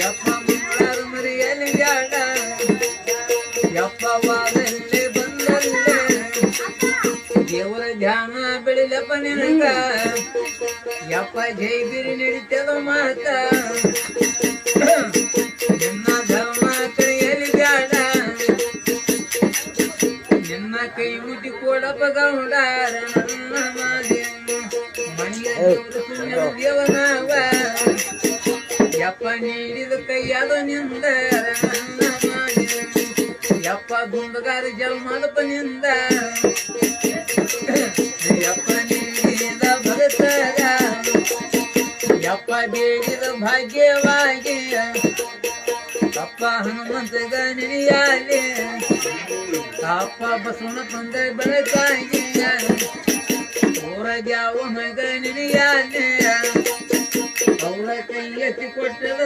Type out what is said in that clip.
ಯಪ್ಪ ಮಂಗಳಾರ ಮರಿಯಲಿ ಜಾಡ ಯಪ್ಪ ವಾದಲ್ಲೇ ಬಂದಲ್ಲೇ ದೇವರ ಧ್ಯಾನ ಬೆಳಿಲಪ್ಪ ನಿನಗ ಯಪ್ಪ ಜೈ ಬಿರಿ ನಡೀತದ ಮಾತ ನಿನ್ನ ಧರ್ಮ ಕೈಯಲ್ಲಿ ಜಾಡ ನಿನ್ನ ಕೈ ಮುಟ್ಟಿ ಕೊಡಪ್ಪ ಗೌಡಾರ ನನ್ನ ಮನೆಯ ದೇವನಾವ ಯಪ್ಪ ನೀಡಿದ ಕೈಯಾದ ನಿಂದ ನನ್ನ ಯಪ್ಪ ಗುಂಡಗಾರ ಜಲ್ಮದಪ್ಪ ನಿಂದ ಯಪ್ಪ ನೀಡಿದ ಭಗತರ ಯಪ್ಪ ಬೇಡಿದ ಭಾಗ್ಯವಾಗಿ ಅಪ್ಪ ಹನುಮಂತಗ ನಿಡಿಯಾಲಿ ಅಪ್ಪ ಬಸವನ ತಂದ ಬೆಳಕಾಗಿ ಊರ ಯಾವ ಮಗ ನಿಡಿಯಾಲಿ ಅವರ ಕೈ ಎತ್ತಿ ಕೊಟ್ಟದ